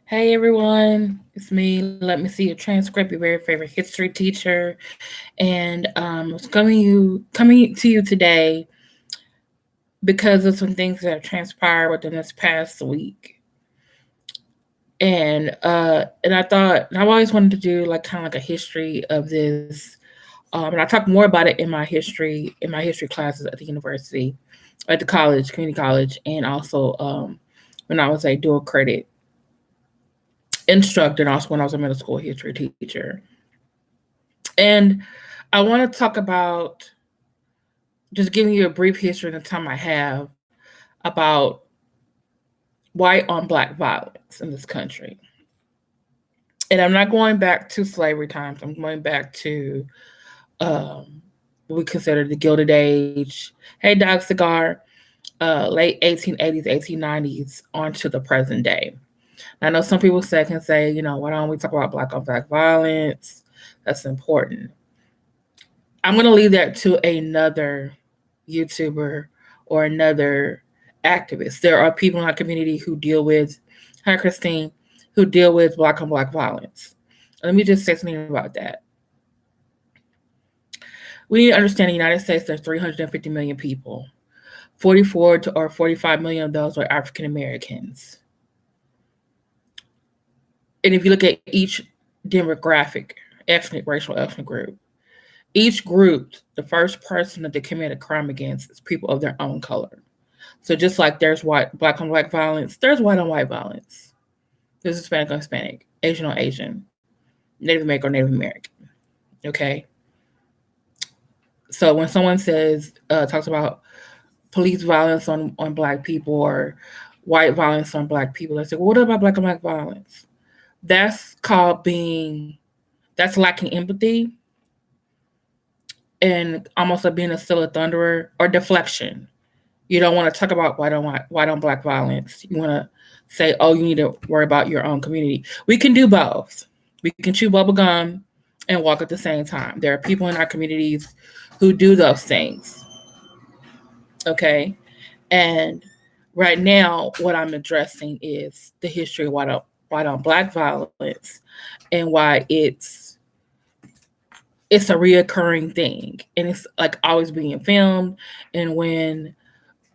Hey everyone, it's me. Let me see your transcript. Your very favorite history teacher, and it's coming to you today because of some things that have transpired within this past week. And I thought, and I've always wanted to do like kind of like a history of this. And I talk more about it in my history classes at the university, at the college, community college, and also when I was a dual credit instructor, and also when I was a middle school history teacher. And I want to talk about just giving you a brief history in the time I have about white on black violence in this country. And I'm not going back to slavery times. I'm going back to um, what we consider the Gilded Age. Hey, Doc Cigar, late 1880s, 1890s, onto the present day. I know some people can say, why don't we talk about black on black violence? That's important. I'm going to leave that to another YouTuber or another activist. There are people in our community who deal with, hi Christine, who deal with black on black violence. Let me just say something about that. We need to understand the United States, there's 350 million people. 44 to, or 45 million of those are African Americans. And if you look at each demographic, racial ethnic group, each group, the first person that they commit a crime against is people of their own color. So just like there's black on black violence, there's white on white violence. There's Hispanic on Hispanic, Asian on Asian, Native American on Native American. Okay. So when someone talks about police violence on black people or white violence on black people, they say, well, what about black on black violence? That's that's lacking empathy and almost like being a still a thunderer or deflection. You don't want to talk about white on black violence. You want to say, oh, you need to worry about your own community. We can do both. We can chew bubble gum and walk at the same time. There are people in our communities who do those things. Okay. And right now, what I'm addressing is the history of white on black violence and why it's a reoccurring thing. And it's like always being filmed. And when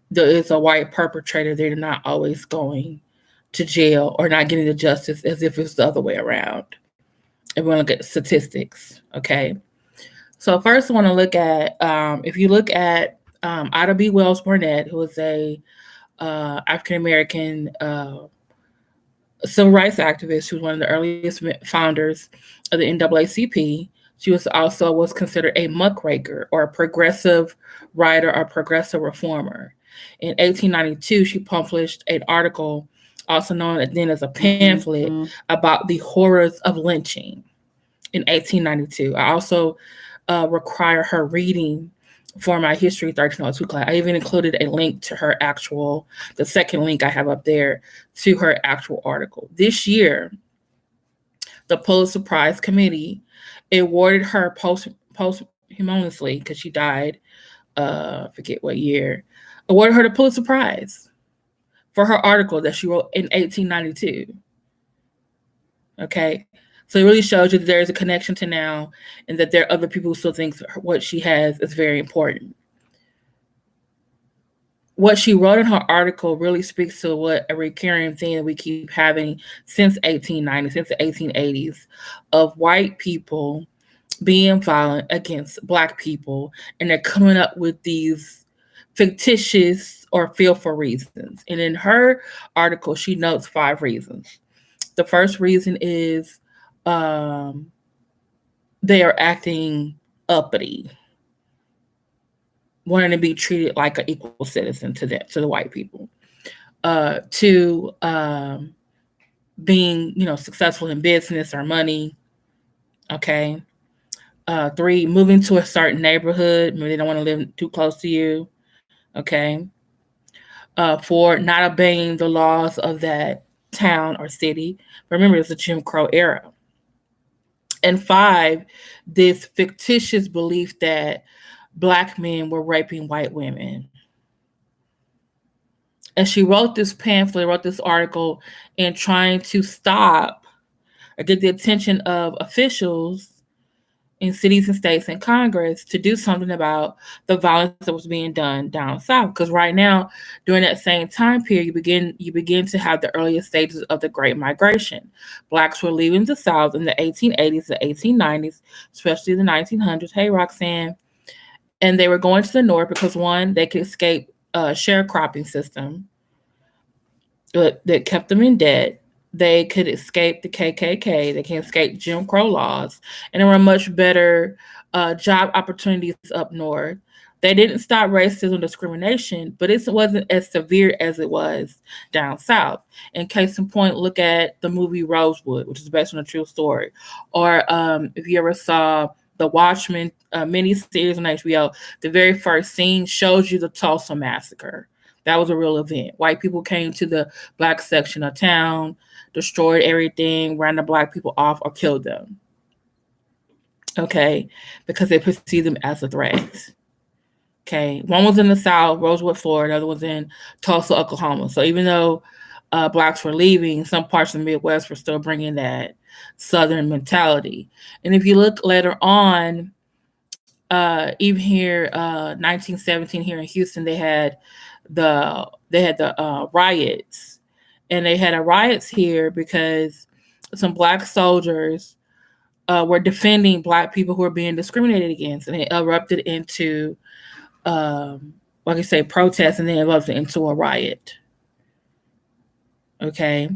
there is a white perpetrator, they're not always going to jail or not getting the justice as if it's the other way around. And we want to look at statistics, okay? So first, I want to look at if you look at Ida B. Wells-Barnett, who is a African American civil rights activist, who's one of the earliest founders of the NAACP. She was considered a muckraker or a progressive writer or progressive reformer. In 1892, she published an article, also known then as a pamphlet, about the horrors of lynching in 1892. I also require her reading for my History 1302 class. I even included a link to the second link I have up there to her actual article. This year, the Pulitzer Prize Committee awarded her posthumously, because she died, forget what year, awarded her the Pulitzer Prize for her article that she wrote in 1892. Okay. So it really shows you that there is a connection to now and that there are other people who still think what she has is very important. What she wrote in her article really speaks to what a recurring theme that we keep having since 1890, since the 1880s, of white people being violent against black people, and they're coming up with these fictitious or fearful reasons. And in her article, she notes 5 reasons. The first reason is they are acting uppity, wanting to be treated like an equal citizen to the white people. 2, being successful in business or money. Okay. 3, moving to a certain neighborhood. Maybe they don't want to live too close to you. Okay. 4, not obeying the laws of that town or city. Remember, it's the Jim Crow era. And 5, this fictitious belief that black men were raping white women. And she wrote this pamphlet, wrote this article, in trying to stop or get the attention of officials in cities and states and Congress to do something about the violence that was being done down south. Because right now, during that same time period, you begin to have the earliest stages of the Great Migration. Blacks were leaving the South in the 1880s, the 1890s, especially the 1900s. Hey, Roxanne. And they were going to the North because, one, they could escape a sharecropping system that kept them in debt. They could escape the KKK. They can escape Jim Crow laws, and there were much better job opportunities up north. They didn't stop racism and discrimination, but it wasn't as severe as it was down south. In case in point, look at the movie Rosewood, which is based on a true story, or if you ever saw the Watchmen miniseries on HBO, the very first scene shows you the Tulsa massacre. That was a real event. White people came to the black section of town, destroyed everything, ran the black people off, or killed them. Okay, because they perceived them as a threat. Okay, one was in the South, Rosewood, Florida. The other was in Tulsa, Oklahoma. So even though blacks were leaving, some parts of the Midwest were still bringing that Southern mentality. And if you look later on, even here, 1917 here in Houston, they had the riots, and they had riots here because some black soldiers were defending black people who were being discriminated against, and it erupted into like I say, protests, and then erupted into a riot. Okay.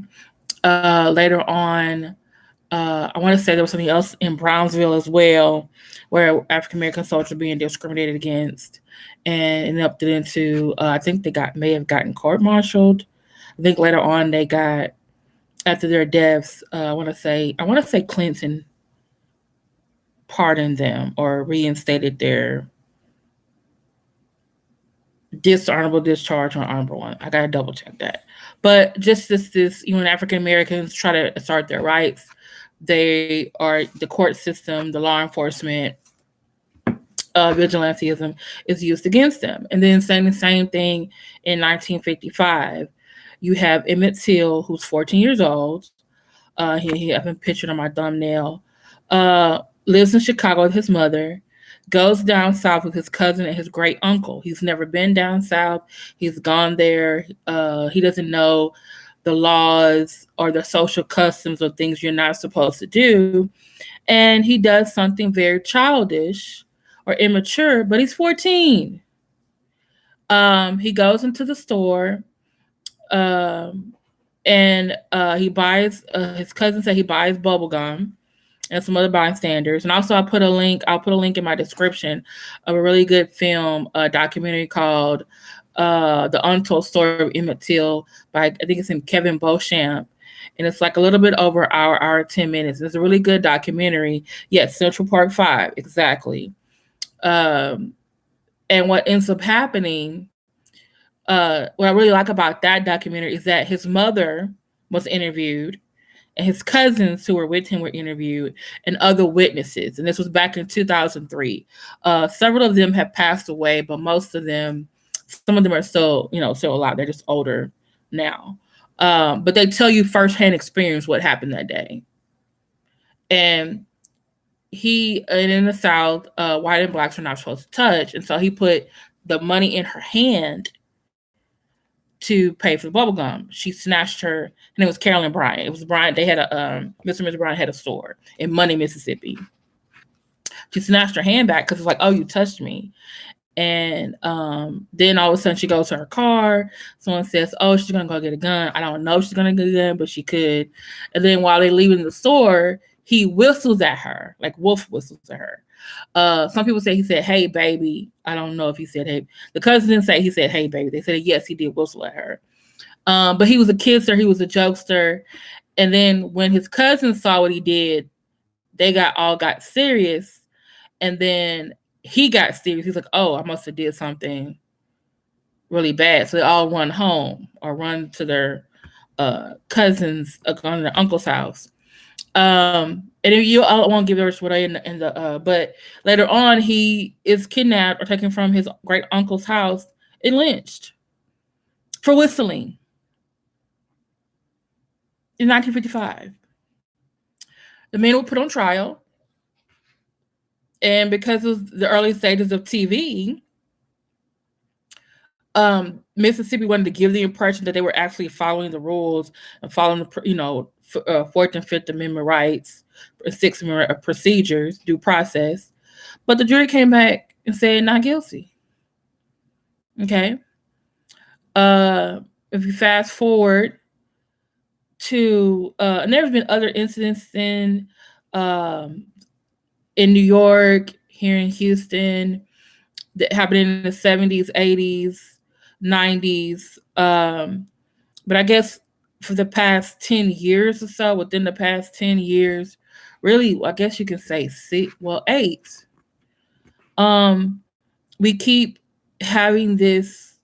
Later on, I want to say there was something else in Brownsville as well, where African American soldiers were being discriminated against, and erupted into. I think they may have gotten court-martialed. I think later on they got, after their deaths. I want to say Clinton pardoned them or reinstated their dishonorable discharge on honorable one. I gotta double check that. But just this, when African Americans try to assert their rights, they are the court system, the law enforcement, vigilantism is used against them. And then saying the same thing in 1955, you have Emmett Till, who's 14 years old. He I've been pictured on my thumbnail. Lives in Chicago with his mother. Goes down south with his cousin and his great uncle. He's never been down south. He's gone there. He doesn't know the laws or the social customs or things you're not supposed to do. And he does something very childish or immature, but he's 14. He goes into the store, and he buys, his cousin said he buys bubble gum and some other bystanders. And also I'll put a link in my description of a really good film, a documentary called The Untold Story of Emmett Till by, I think it's in Kevin Beauchamp. And it's like a little bit over hour 10 minutes. It's a really good documentary. Yes, Central Park 5, exactly. And what ends up happening, what I really like about that documentary is that his mother was interviewed, and his cousins who were with him were interviewed, and other witnesses. And this was back in 2003. Several of them have passed away, but most of them, some of them are still alive. They're just older now. But they tell you firsthand experience what happened that day. And in the South, white and blacks are not supposed to touch. And so he put the money in her hand to pay for the bubble gum. She snatched her, and it was Carolyn Bryant. It was Bryant. They had Mr. and Mrs. Bryant had a store in Money, Mississippi. She snatched her hand back because it's like, oh, you touched me. And then all of a sudden she goes to her car. Someone says, oh, she's going to go get a gun. I don't know if she's going to get a gun, but she could. And then while they're leaving the store, he whistles at her, like Wolf whistles at her. Some people say he said, hey, baby. I don't know if he said, hey. The cousin didn't say he said, hey, baby. They said, yes, he did whistle at her. But he was a kidster. He was a jokester. And then when his cousins saw what he did, they got serious. And then he got serious. He's like, oh, I must have did something really bad. So they all run home or run to their cousins, on their uncle's house. And I won't give yours what I in the but later on he is kidnapped or taken from his great uncle's house and lynched. for whistling in 1955. The men were put on trial, and because of the early stages of TV, Mississippi wanted to give the impression that they were actually following the rules and following the, Fourth and Fifth Amendment rights, Sixth Amendment procedures, due process. But the jury came back and said not guilty. Okay. If you fast forward to, and there's been other incidents in New York, here in Houston, that happened in the 70s, 80s, 90s. But I guess for the past 10 years or so, within the past 10 years, really, I guess you can say 8. We keep having this,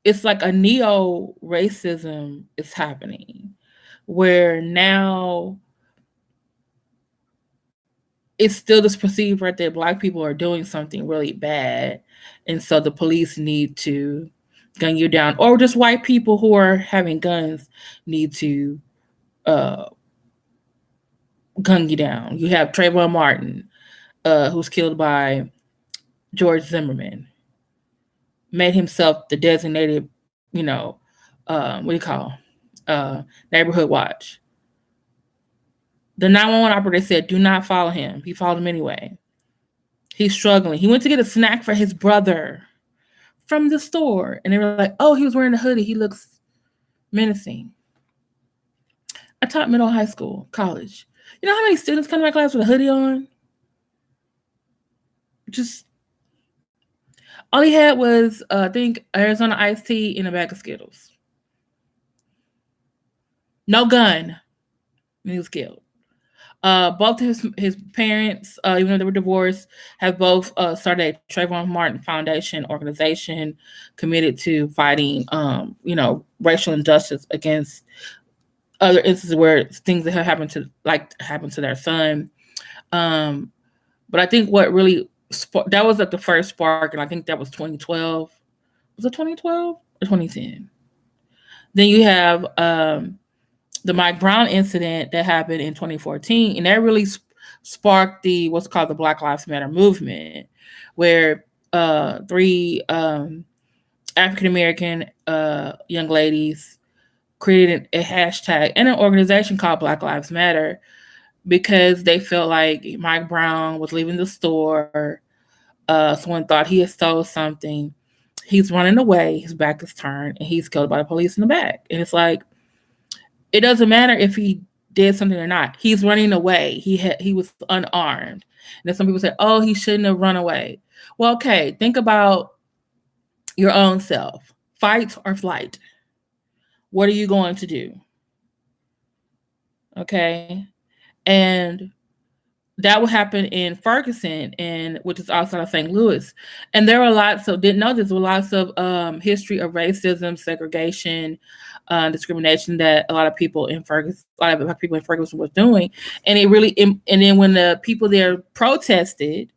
it's like a neo-racism is happening, where now it's still this perceived right that Black people are doing something really bad, and so the police need to gun you down, or just white people who are having guns need to gun you down. You have Trayvon Martin, who's killed by George Zimmerman, made himself the designated, what do you call, neighborhood watch. The 911 operator said, do not follow him. He followed him anyway. He's struggling. He went to get a snack for his brother from the store, and they were like, oh, he was wearing a hoodie. He looks menacing. I taught middle high school, college. You know how many students come to my class with a hoodie on? Just, all he had was, I think, Arizona iced tea and a bag of Skittles. No gun. And he was killed. Both his parents, even though they were divorced, have both started a Trayvon Martin Foundation organization committed to fighting, racial injustice against other instances where things that have happened to their son. But I think what really that was like the first spark, and I think that was 2012. Was it 2012 or 2010? Then you have the Mike Brown incident that happened in 2014, and that really sparked what's called the Black Lives Matter movement, where 3 African American young ladies created a hashtag and an organization called Black Lives Matter because they felt like Mike Brown was leaving the store. Someone thought he had stole something. He's running away. His back is turned, and he's killed by the police in the back. And it's like, it doesn't matter if he did something or not. He's running away. He was unarmed. And then some people say, oh, he shouldn't have run away. Well, okay, think about your own self. Fight or flight? What are you going to do? Okay. And that would happen in Ferguson, which is outside of St. Louis. And there were lots of history of racism, segregation, discrimination that a lot of people in Ferguson was doing. And it really, and then when the people there protested,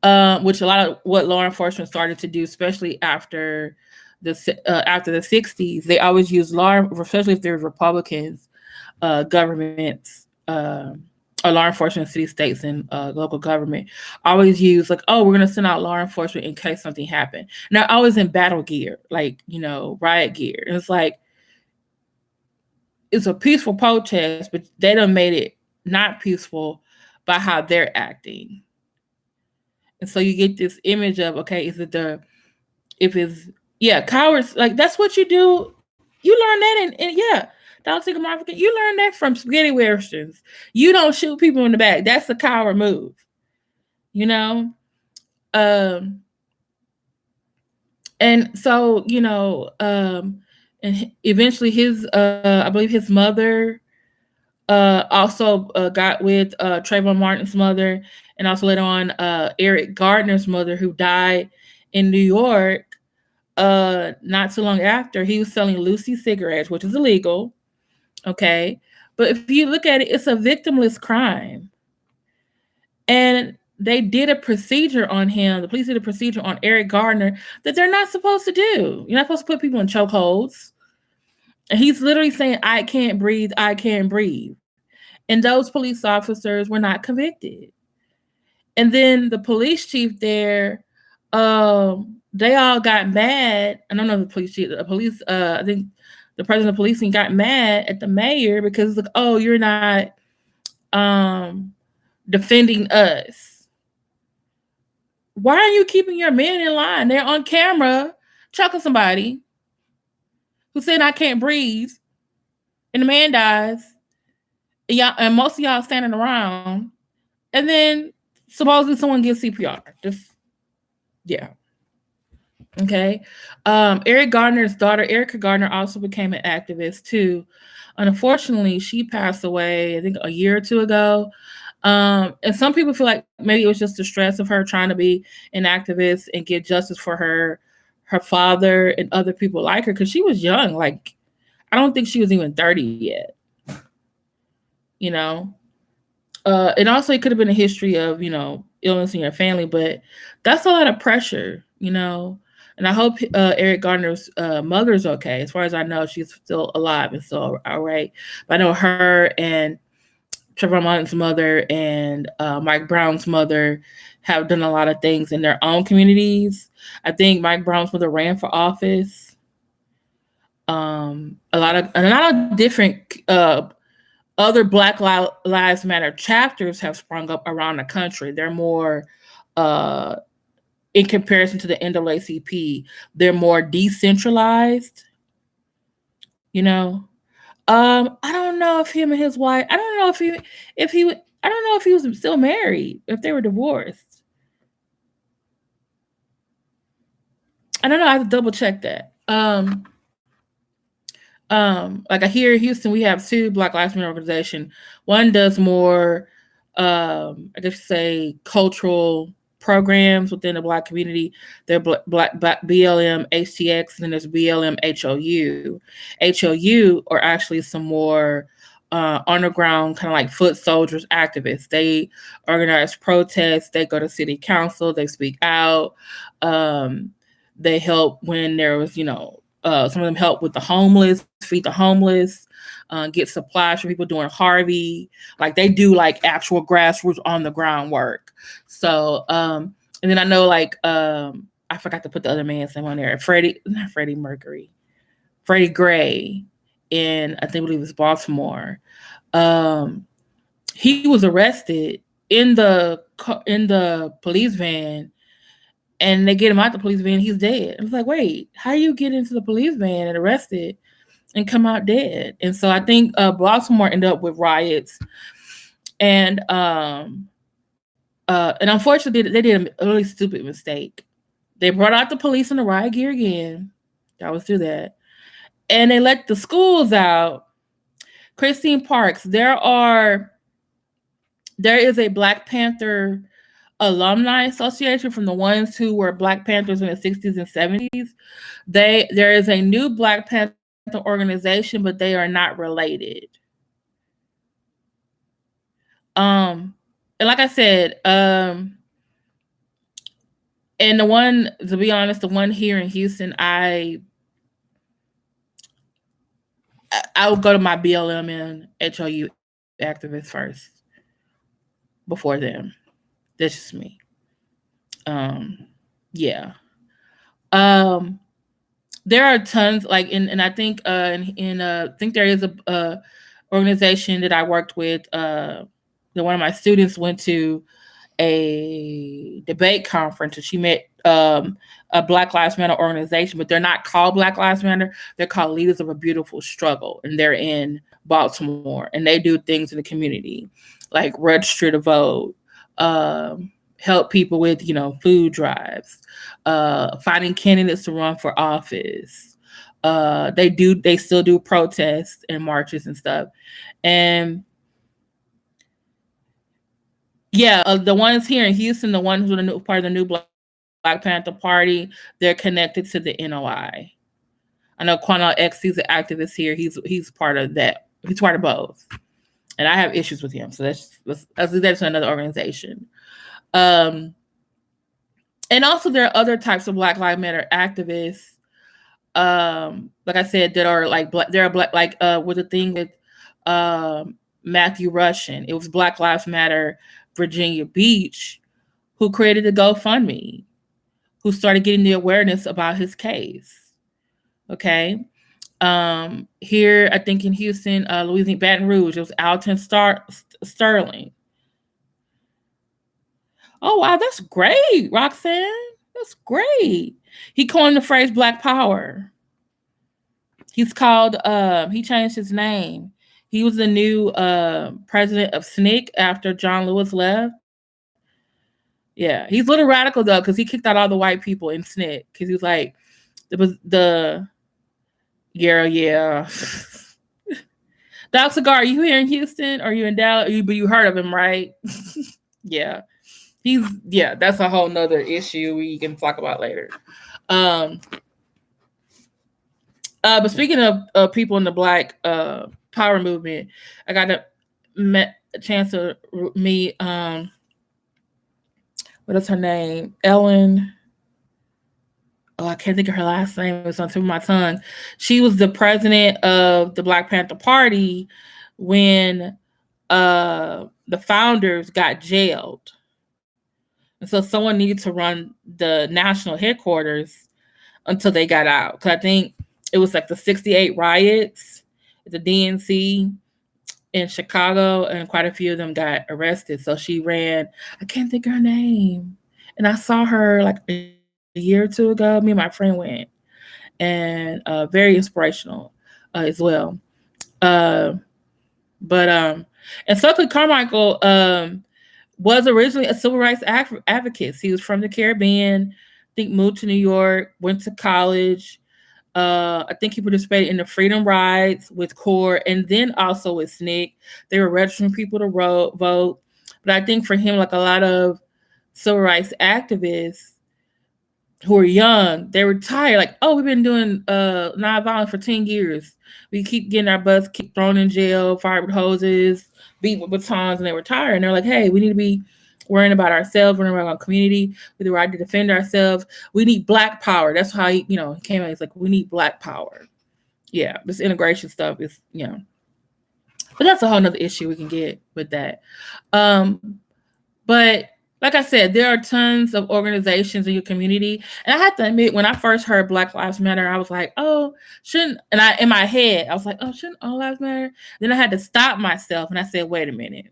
which a lot of what law enforcement started to do, especially after the 60s, they always use law, especially if there's Republicans, governments, or law enforcement, city, states, and local government always use like, oh, we're going to send out law enforcement in case something happened. Now, always in battle gear, like, riot gear. And it's like, it's a peaceful protest, but they done made it not peaceful by how they're acting. And so you get this image of, okay, cowards, like, that's what you do. You learn that in Dog Sick Africa, you learn that from spaghetti westerns. You don't shoot people in the back. That's a coward move. And so, and eventually I believe his mother also got with Trayvon Martin's mother, and also later on Eric Gardner's mother, who died in New York not too long after. He was selling Lucy cigarettes, which is illegal. Okay. But if you look at it, it's a victimless crime. And they did a procedure on him. The police did a procedure on Eric Garner that they're not supposed to do. You're not supposed to put people in chokeholds. And he's literally saying, I can't breathe, I can't breathe. And those police officers were not convicted. And then the police chief there, they all got mad. I don't know if the police chief, the police, I think the president of policing got mad at the mayor because it's like, oh, you're not defending us. Why are you keeping your men in line? They're on camera choking somebody who said, I can't breathe. And the man dies. And, y'all, and most of y'all standing around. And then supposedly someone gets CPR. Just, yeah. Okay. Eric Garner's daughter, Erica Garner, also became an activist too. Unfortunately, she passed away, I think, a year or two ago. And some people feel like maybe it was just the stress of her trying to be an activist and get justice for her father and other people like her, because she was young. Like, I don't think she was even 30 yet. You know? And also it could have been a history of, illness in your family, but that's a lot of pressure, And I hope Eric Garner's mother's okay. As far as I know, she's still alive and still all right. But I know her and Trayvon Martin's mother and Mike Brown's mother have done a lot of things in their own communities. I think Mike Brown's mother ran for office. A lot of different other Black Lives Matter chapters have sprung up around the country. They're more, in comparison to the NAACP, they're more decentralized. I don't know if him and his wife. I don't know if he was still married, if they were divorced. I don't know. I have to double check that. Like here in Houston, we have two Black Lives Matter organizations. One does more, I guess say, cultural programs within the Black community. They're Black BLM HTX, and then there's BLM HOU. HOU are actually some more underground, kind of like foot soldiers activists. They organize protests. They go to city council. They speak out. They help when there was, some of them help with the homeless, feed the homeless, get supplies for people doing Harvey. Like they do like actual grassroots on the ground work. So, and then I know I forgot to put the other man's name on there. Freddie Gray in, I believe it was Baltimore. He was arrested in the police van. And they get him out the police van, he's dead. I was like, wait, how you get into the police van and arrested and come out dead? And so I think Baltimore ended up with riots. And unfortunately, they did a really stupid mistake. They brought out the police in the riot gear again. I always do that. And they let the schools out. Christine Parks, there is a Black Panther alumni association from the ones who were Black Panthers in the 60s and 70s. There is a new Black Panther organization, but they are not related. And like I said, and the one, to be honest, the one here in Houston, I would go to my BLM and HOU activists first before them. That's just me. Yeah. There are tons, and I think I think there is a organization that I worked with. That one of my students went to a debate conference, and she met a Black Lives Matter organization, but they're not called Black Lives Matter. They're called Leaders of a Beautiful Struggle, and they're in Baltimore, and they do things in the community, like register to vote, help people with, food drives, finding candidates to run for office. They still do protests and marches and stuff. And yeah, the ones here in Houston, the ones who are part of the new Black Panther Party, they're connected to the NOI. I know Quanah X, he's an activist here. He's part of that. He's part of both. And I have issues with him. So that's another organization. Um, and also there are other types of Black Lives Matter activists. Like I said, that are like black. There are black, like with the thing with Matthew Russian. It was Black Lives Matter Virginia Beach who created the GoFundMe, who started getting the awareness about his case. Okay. Here, I think in Houston, Louisiana, Baton Rouge, it was Alton Sterling. Oh, wow, that's great, Roxanne. That's great. He coined the phrase Black Power. He's called, he changed his name. He was the new president of SNCC after John Lewis left. Yeah, he's a little radical though, because he kicked out all the white people in SNCC because he was like, it was the yeah. Doc Cigar, are you here in Houston? Or are you in Dallas? But you heard of him, right? Yeah. That's a whole nother issue we can talk about later. But speaking of people in the Black power movement, I got a chance to meet what is her name? Ellen. Oh, I can't think of her last name. It was on the tip of my tongue. She was the president of the Black Panther Party when the founders got jailed. And so someone needed to run the national headquarters until they got out. Because I think it was like the 68 riots at the DNC in Chicago, and quite a few of them got arrested. So she ran, I can't think of her name. And I saw her like a year or two ago. Me and my friend went. And very inspirational as well. And Stokely Carmichael was originally a civil rights advocate. He was from the Caribbean, I think moved to New York, went to college. I think he participated in the Freedom Rides with CORE and then also with SNCC. They were registering people to vote. But I think for him, like a lot of civil rights activists who are young, they were tired. Like, oh, we've been doing nonviolence for 10 years. We keep getting our butts thrown in jail, fired with hoses, beat with batons, and they were tired. And they're like, hey, we need to be worrying about ourselves, worrying about our community, with the right to defend ourselves. We need Black power. That's how he came out. He's like, we need Black power. Yeah, this integration stuff is, but that's a whole nother issue we can get with that. But like I said, there are tons of organizations in your community. And I have to admit, when I first heard Black Lives Matter, I was like, oh, in my head, I was like, oh, shouldn't all lives matter? Then I had to stop myself and I said, wait a minute.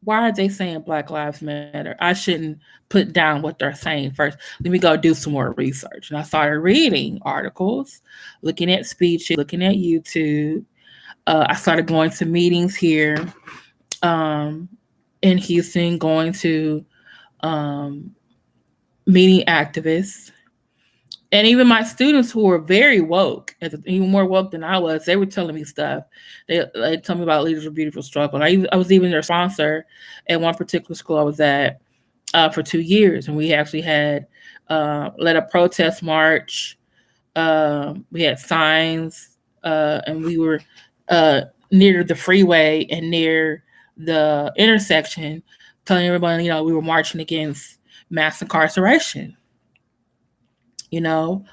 Why are they saying Black Lives Matter? I shouldn't put down what they're saying first. Let me go do some more research. And I started reading articles, looking at speeches, looking at YouTube. I started going to meetings here in Houston, going to meeting activists. And even my students who were very woke, even more woke than I was, they were telling me stuff. They told me about Leaders of Beautiful Struggle. And I was even their sponsor at one particular school I was at for 2 years. And we actually had led a protest march. We had signs, and we were near the freeway and near the intersection telling everybody, we were marching against mass incarceration. We also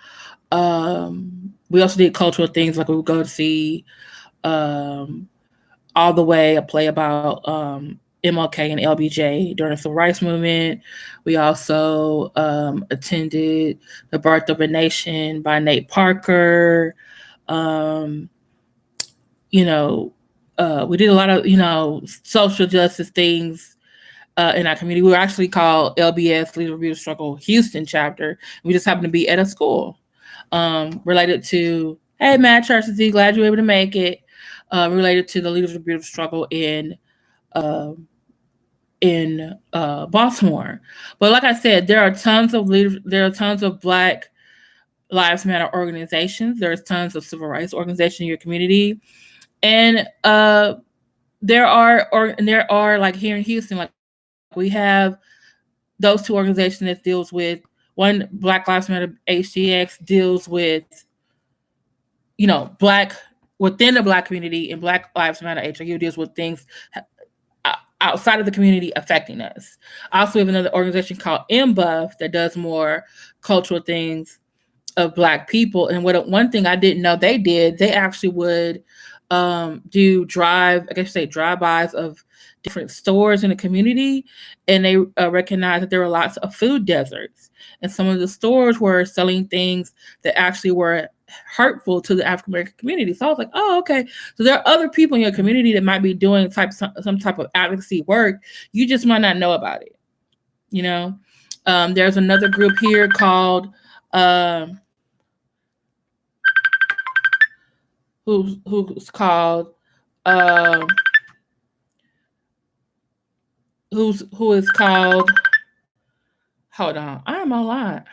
did cultural things, like we would go to see All the Way, a play about MLK and LBJ during the Civil Rights Movement. We also attended The Birth of a Nation by Nate Parker. We did a lot of, social justice things in our community. We were actually called LBS, Leaders of Beautiful Struggle Houston chapter. We just happened to be at a school related to, hey, Matt Churchesy, glad you were able to make it. Related to the Leaders of Beautiful Struggle in Baltimore. But like I said, there are tons of Black Lives Matter organizations. There's tons of civil rights organizations in your community. And there are like here in Houston, like we have those two organizations that deals with, one, Black Lives Matter HTX deals with, Black within the Black community, and Black Lives Matter HTX deals with things outside of the community affecting us. Also, we have another organization called MBUF that does more cultural things of Black people. And one thing I didn't know they did, they actually would do drive-bys of different stores in the community, and they recognized that there were lots of food deserts, and some of the stores were selling things that actually were hurtful to the African American community. So I was like, oh, okay. So there are other people in your community that might be doing some type of advocacy work. You just might not know about it. You know, there's another group here called who's called who is called. Hold on, I am online.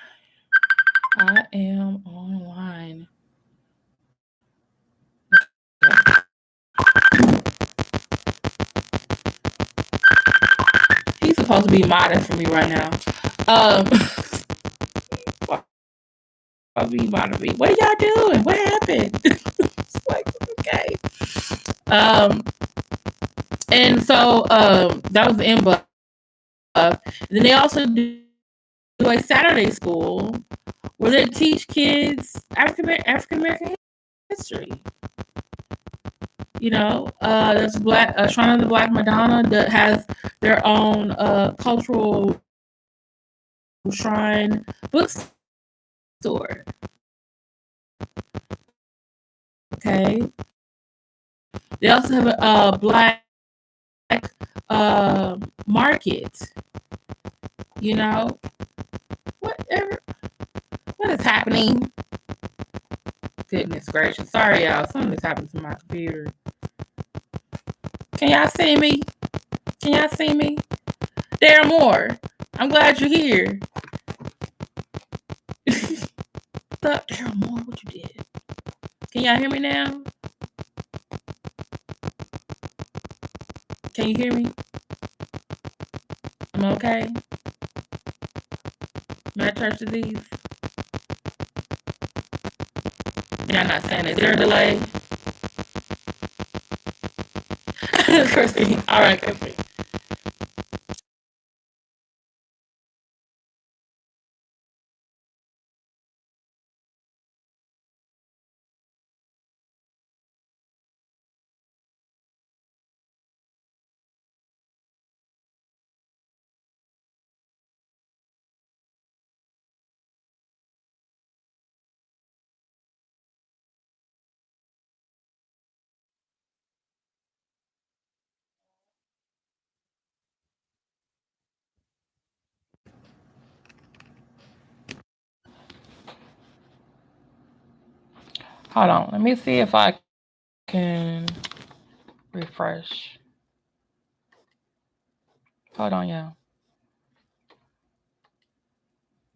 He's supposed to be modding for me right now. Be modding me. What are y'all doing? What happened? It's like, okay. And so that was the inbox. Then they also do a Saturday school where they teach kids African American history. You know, there's Shrine of the Black Madonna that has their own cultural shrine bookstore. Okay. They also have a Black market. You know, what is happening? Goodness gracious. Sorry, y'all. Something's happened to my computer. Can y'all see me? Darren Moore, I'm glad you're here. What's up, Darren Moore? What you did? Can y'all hear me now? Can you hear me? I'm okay. May I touch these? Y'all not saying, is there a delay? All right, okay. Hold on. Let me see if I can refresh. Hold on, y'all.